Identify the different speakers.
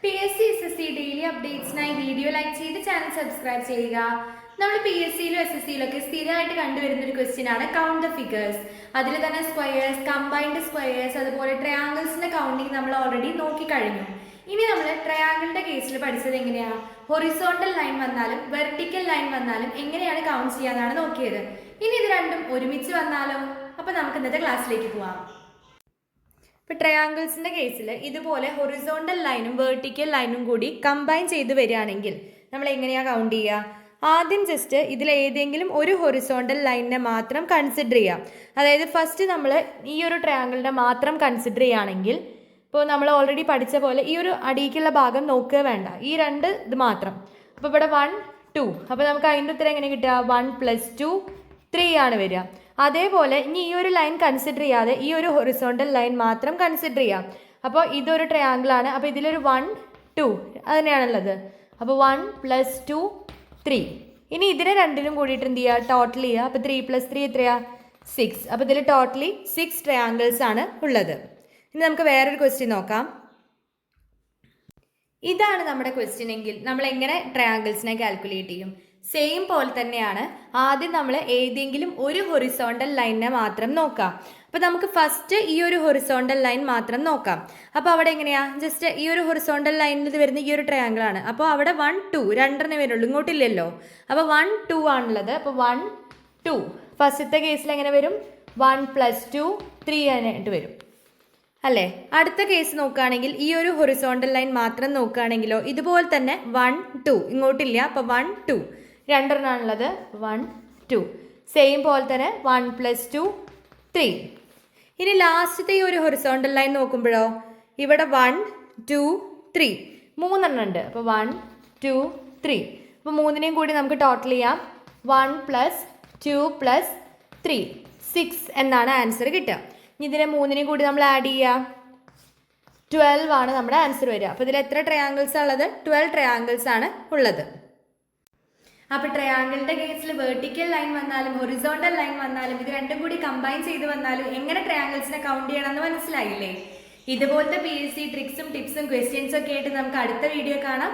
Speaker 1: PSC SSC daily അപ്ഡേറ്റ്സിനായി video like ചെയ്ത് channel subscribe ചെയ്യുക. നമ്മൾ PSCയിലും SSCയിലും ഒക്കെ സ്ഥിരമായിട്ട് കണ്ടുവരുന്ന ഒരു ക്വസ്റ്റ്യൻ ആണ് കൗണ്ട് ദ ഫിഗേഴ്സ്. അതിൽ തന്നെ സ്ക്വയേഴ്സ്, കമ്പൈൻഡ് സ്ക്വയേഴ്സ്, അതുപോലെ ട്രയാങ്കിൾസിന്റെ കൗണ്ടിങ് നമ്മൾ ഓൾറെഡി നോക്കിക്കഴിഞ്ഞു. ഇനി നമ്മൾ ട്രയാങ്കിളിന്റെ കേസിൽ പഠിച്ചത് എങ്ങനെയാണ്, ഹൊറിസോണ്ടൽ ലൈൻ വന്നാലും വെർട്ടിക്കൽ ലൈൻ വന്നാലും എങ്ങനെയാണ് കൗണ്ട് ചെയ്യാന്നാണ് നോക്കിയത്. ഇനി ഇത് രണ്ടും ഒരുമിച്ച് വന്നാലോ? അപ്പൊ നമുക്ക് ഇന്നത്തെ ക്ലാസ്സിലേക്ക് പോവാം. ഇപ്പോൾ ട്രയാങ്കിൾസിൻ്റെ കേസിൽ ഇതുപോലെ ഹൊറിസോണ്ടൽ ലൈനും വെർട്ടിക്കൽ ലൈനും കൂടി കമ്പൈൻ ചെയ്ത് വരികയാണെങ്കിൽ നമ്മൾ എങ്ങനെയാണ് കൗണ്ട് ചെയ്യുക? ആദ്യം ജസ്റ്റ് ഇതിൽ ഏതെങ്കിലും ഒരു ഹൊറിസോണ്ടൽ ലൈനിനെ മാത്രം കൺസിഡർ ചെയ്യാം. അതായത് ഫസ്റ്റ് നമ്മൾ ഈ ഒരു ട്രയാങ്കിളിനെ മാത്രം കൺസിഡർ ചെയ്യുകയാണെങ്കിൽ, ഇപ്പോൾ നമ്മൾ ഓൾറെഡി പഠിച്ച പോലെ ഈ ഒരു അടിയിക്കുള്ള ഭാഗം നോക്കുക വേണ്ട, ഈ രണ്ട് ഇത് മാത്രം. അപ്പോൾ ഇവിടെ 1 2, അപ്പോൾ നമുക്ക് അതിൻ്റെ ഉത്തരം എങ്ങനെ കിട്ടുക? 1 + 2 3 ആണ് വരിക. അതേപോലെ ഇനി ഈ ഒരു ലൈൻ കൺസിഡർ ചെയ്യാതെ ഈ ഒരു ഹൊറിസോണ്ടൽ ലൈൻ മാത്രം കൺസിഡർ ചെയ്യാം. അപ്പോൾ ഇതൊരു ട്രയാങ്കിൾ ആണ്. അപ്പോൾ ഇതിലൊരു 1 2 അതുതന്നെയാണുള്ളത്. അപ്പോൾ 1 + 2 3. ഇനി ഇതിനെ രണ്ടിനും കൂടിയിട്ട് എന്ത് ചെയ്യുക? ടോട്ടൽ ചെയ്യുക. അപ്പോൾ 3 + 3 എത്രയാ? 6. അപ്പോൾ ഇതിൽ ടോട്ടലി 6 ട്രയാങ്കിൾസ് ആണ് ഉള്ളത്. ഇനി നമുക്ക് വേറൊരു ക്വസ്റ്റ്യൻ നോക്കാം. ഇതാണ് നമ്മുടെ ക്വസ്റ്റ്യൻ എങ്കിൽ നമ്മൾ എങ്ങനെ ട്രയാങ്കിൾസിനെ കാൽക്കുലേറ്റ് ചെയ്യും? സെയിം പോലെ തന്നെയാണ്. ആദ്യം നമ്മൾ ഏതെങ്കിലും ഒരു ഹൊറിസോണ്ടൽ ലൈനിനെ മാത്രം നോക്കാം. അപ്പോൾ നമുക്ക് ഫസ്റ്റ് ഈ ഒരു ഹൊറിസോണ്ടൽ ലൈൻ മാത്രം നോക്കാം. അപ്പോൾ അവിടെ എങ്ങനെയാ? ജസ്റ്റ് ഈ ഒരു ഹൊറിസോണ്ടൽ ലൈനിൽ ഇത് വരുന്ന ഈ ഒരു ട്രയാങ്കിൾ ആണ്. അപ്പോൾ അവിടെ 1 2 രണ്ടെണ്ണേ വരുള്ളൂ, ഇങ്ങോട്ടില്ലല്ലോ. അപ്പോൾ 1 2 ആണുള്ളത്. അപ്പോൾ 1 2 ഫസ്റ്റത്തെ കേസിൽ എങ്ങനെ വരും? 1 + 2 3 ആയിട്ട് വരും അല്ലേ? അടുത്ത കേസ് നോക്കുകയാണെങ്കിൽ ഈ ഒരു ഹൊറിസോണ്ടൽ ലൈൻ മാത്രം നോക്കുകയാണെങ്കിലോ ഇതുപോലെ തന്നെ 1 2 ഇങ്ങോട്ടില്ല. അപ്പോൾ 1 2 രണ്ടെണ്ണമാണുള്ളത്. 1 2 സെയിം പോലെ തന്നെ 1 + 2 3. ഇനി ലാസ്റ്റത്തെ ഈ ഒരു ഹൊറിസോണ്ടൽ ലൈൻ നോക്കുമ്പോഴോ ഇവിടെ 1 2 3 മൂന്നെണ്ണം ഉണ്ട്. അപ്പോൾ 1 2 3. അപ്പോൾ മൂന്നിനെയും കൂടി നമുക്ക് ടോട്ടൽ ചെയ്യാം. 1 + 2 + 3 6 എന്നാണ് ആൻസർ കിട്ടുക. ഇനി ഇതിനെ മൂന്നിനെയും കൂടി നമ്മൾ ആഡ് ചെയ്യുക. 12 ആണ് നമ്മുടെ ആൻസർ വരിക. അപ്പോൾ ഇതിൽ എത്ര ട്രയാങ്കിൾസ് ഉള്ളത്? 12 ട്രയാങ്കിൾസ് ആണ് ഉള്ളത്. അപ്പോൾ ട്രയാങ്കിളിന്റെ കേസിൽ വെർട്ടിക്കൽ ലൈൻ വന്നാലും ഹൊറിസോണ്ടൽ ലൈൻ വന്നാലും ഇത് രണ്ടും കൂടി കമ്പൈൻ ചെയ്ത് വന്നാലും എങ്ങനെ ട്രയാങ്കിൾസിനെ കൗണ്ട് ചെയ്യണമെന്ന് മനസ്സിലായില്ലേ? ഇതുപോലത്തെ PSC ട്രിക്സും ടിപ്സും ക്വസ്റ്റ്യൻസും ഒക്കെ ആയിട്ട് നമുക്ക് അടുത്ത വീഡിയോ കാണാം.